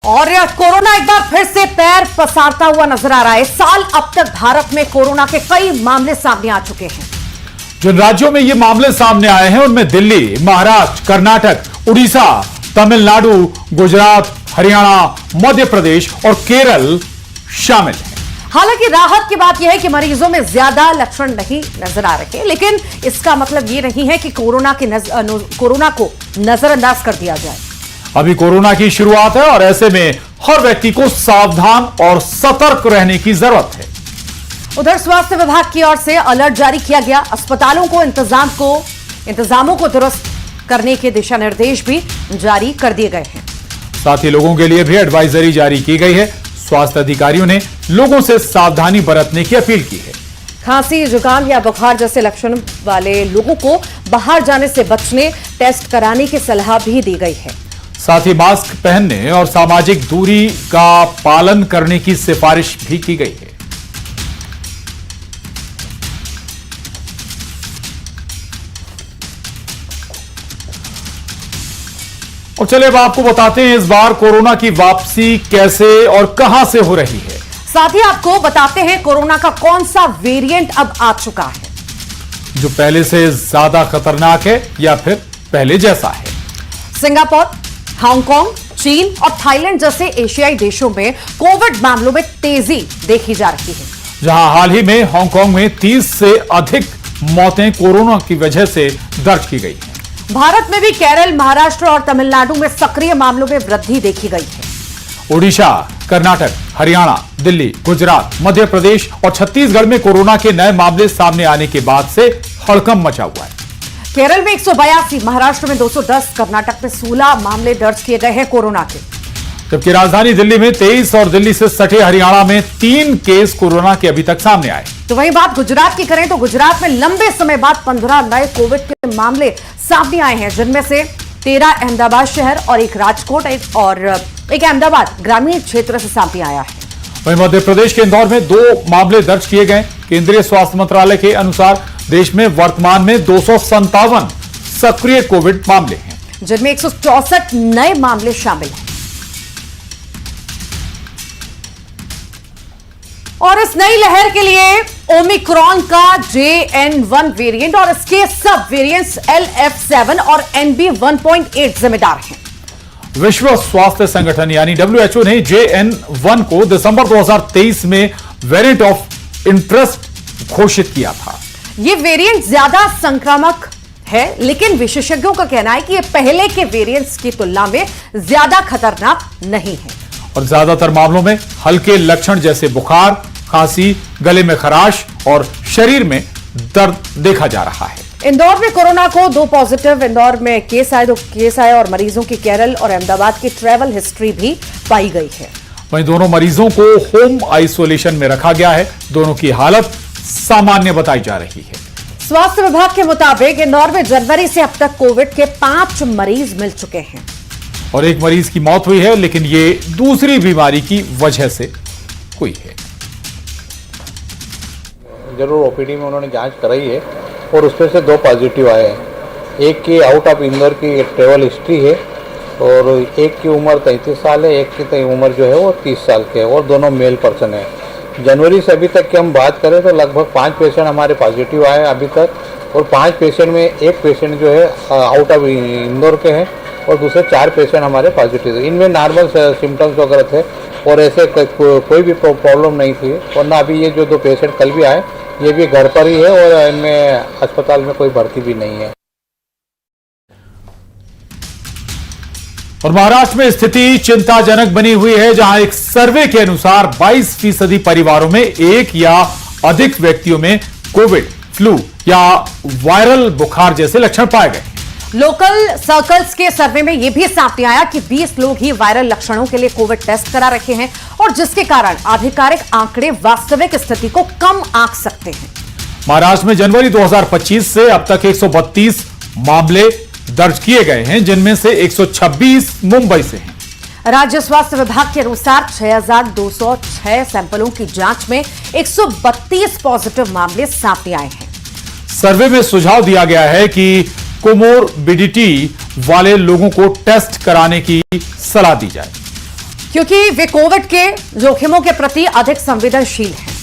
और कोरोना एक बार फिर से पैर पसारता हुआ नजर आ रहा है। इस साल अब तक भारत में कोरोना के कई मामले सामने आ चुके हैं। जिन राज्यों में ये मामले सामने आए हैं उनमें दिल्ली, महाराष्ट्र, कर्नाटक, उड़ीसा, तमिलनाडु, गुजरात, हरियाणा, मध्य प्रदेश और केरल शामिल हैं। हालांकि राहत की बात यह है कि मरीजों में ज्यादा लक्षण नहीं नजर आ रहे, लेकिन इसका मतलब ये नहीं है कि कोरोना को नजरअंदाज कर दिया जाए। अभी कोरोना की शुरुआत है और ऐसे में हर व्यक्ति को सावधान और सतर्क रहने की जरूरत है। उधर स्वास्थ्य विभाग की ओर से अलर्ट जारी किया गया। अस्पतालों को इंतजामों को दुरुस्त करने के दिशा निर्देश भी जारी कर दिए गए हैं। साथ ही लोगों के लिए भी एडवाइजरी जारी की गई है। स्वास्थ्य अधिकारियों ने लोगों से सावधानी बरतने की अपील की है। खांसी, जुकाम या बुखार जैसे लक्षण वाले लोगों को बाहर जाने से बचने, टेस्ट कराने की सलाह भी दी गई है। साथ ही मास्क पहनने और सामाजिक दूरी का पालन करने की सिफारिश भी की गई है। और चलिए अब आपको बताते हैं इस बार कोरोना की वापसी कैसे और कहां से हो रही है। साथ ही आपको बताते हैं कोरोना का कौन सा वेरिएंट अब आ चुका है, जो पहले से ज्यादा खतरनाक है या फिर पहले जैसा है। सिंगापुर, हांगकांग, चीन और थाईलैंड जैसे एशियाई देशों में कोविड मामलों में तेजी देखी जा रही है। जहां हाल ही में हांगकांग में 30 से अधिक मौतें कोरोना की वजह से दर्ज की गई हैं। भारत में भी केरल, महाराष्ट्र और तमिलनाडु में सक्रिय मामलों में वृद्धि देखी गई है। ओडिशा, कर्नाटक, हरियाणा, दिल्ली, गुजरात, मध्य प्रदेश और छत्तीसगढ़ में कोरोना के नए मामले सामने आने के बाद से हड़कंप मचा हुआ है। केरल में 182, महाराष्ट्र में 210, कर्नाटक में 16 मामले दर्ज किए गए हैं कोरोना के। जबकि राजधानी दिल्ली में 23 और दिल्ली से सटे हरियाणा में 3 केस कोरोना के अभी तक सामने आए। तो वहीं बात गुजरात की करें तो गुजरात में लंबे समय बाद 15 नए कोविड के मामले सामने आए हैं, जिनमें से 13 अहमदाबाद शहर और एक राजकोट और एक अहमदाबाद ग्रामीण क्षेत्र से सामने आया है। वहीं मध्य प्रदेश के इंदौर में 2 मामले दर्ज किए गए। केंद्रीय स्वास्थ्य मंत्रालय के अनुसार देश में वर्तमान में 257 सक्रिय कोविड मामले हैं, जिनमें 164 नए मामले शामिल हैं। और इस नई लहर के लिए ओमिक्रॉन का JN1 वेरिएंट और इसके सब वेरिएंट्स LF7 और NB1.8 जिम्मेदार हैं। विश्व स्वास्थ्य संगठन यानी WHO ने JN1 को दिसंबर 2023 में वेरिएंट ऑफ इंटरेस्ट घोषित किया था। यह वेरिएंट ज्यादा संक्रामक है, लेकिन विशेषज्ञों का कहना है कि यह पहले के वेरिएंट्स की तुलना में ज्यादा खतरनाक नहीं है और ज्यादातर मामलों में हल्के लक्षण जैसे बुखार, खांसी, गले में खराश और शरीर में दर्द देखा जा रहा है। इंदौर में कोरोना को 2 पॉजिटिव इंदौर में केस आए और मरीजों की केरल और अहमदाबाद की ट्रैवल हिस्ट्री भी पाई गई है। वहीं दोनों मरीजों को होम आइसोलेशन में रखा गया है। दोनों की हालत सामान्य बताई जा रही है। स्वास्थ्य विभाग के मुताबिक इंदौर में जनवरी से अब तक कोविड के 5 मरीज मिल चुके हैं और एक मरीज की मौत हुई है, लेकिन ये दूसरी बीमारी की वजह से हुई है। जरूर ओपीडी में उन्होंने जांच कराई है और उसमें से 2 पॉजिटिव आए हैं। एक की आउट ऑफ इंदौर की ट्रेवल हिस्ट्री है और एक की उम्र 33 साल है, एक की उम्र जो है वो 30 साल के है और दोनों मेल पर्सन है। जनवरी से अभी तक की हम बात करें तो लगभग 5 पेशेंट हमारे पॉजिटिव आए अभी तक और 5 पेशेंट में एक पेशेंट जो है आउट ऑफ इंदौर के हैं और दूसरे 4 पेशेंट हमारे पॉजिटिव है। इनमें नॉर्मल सिम्टम्स वगैरह थे और ऐसे कोई भी प्रॉब्लम नहीं थी। और ना अभी ये जो 2 पेशेंट कल भी आए ये भी घर पर ही है और इनमें अस्पताल में कोई भर्ती भी नहीं है। और महाराष्ट्र में स्थिति चिंताजनक बनी हुई है, जहां एक सर्वे के अनुसार 22% परिवारों में एक या अधिक व्यक्तियों में कोविड, फ्लू या वायरल बुखार जैसे लक्षण पाए गए। लोकल सर्कल्स के सर्वे में यह भी सामने आया कि 20 लोग ही वायरल लक्षणों के लिए कोविड टेस्ट करा रखे हैं और जिसके कारण आधिकारिक आंकड़े वास्तविक स्थिति को कम आंक सकते हैं। महाराष्ट्र में जनवरी 2025 से अब तक 132 मामले दर्ज किए गए हैं, जिनमें से 126 मुंबई से हैं। राज्य स्वास्थ्य विभाग के अनुसार 6206 सैंपलों की जांच में 132 पॉजिटिव मामले सामने आए हैं। सर्वे में सुझाव दिया गया है कि कोमोरबिडिटी वाले लोगों को टेस्ट कराने की सलाह दी जाए। क्योंकि वे कोविड के जोखिमों के प्रति अधिक संवेदनशील हैं।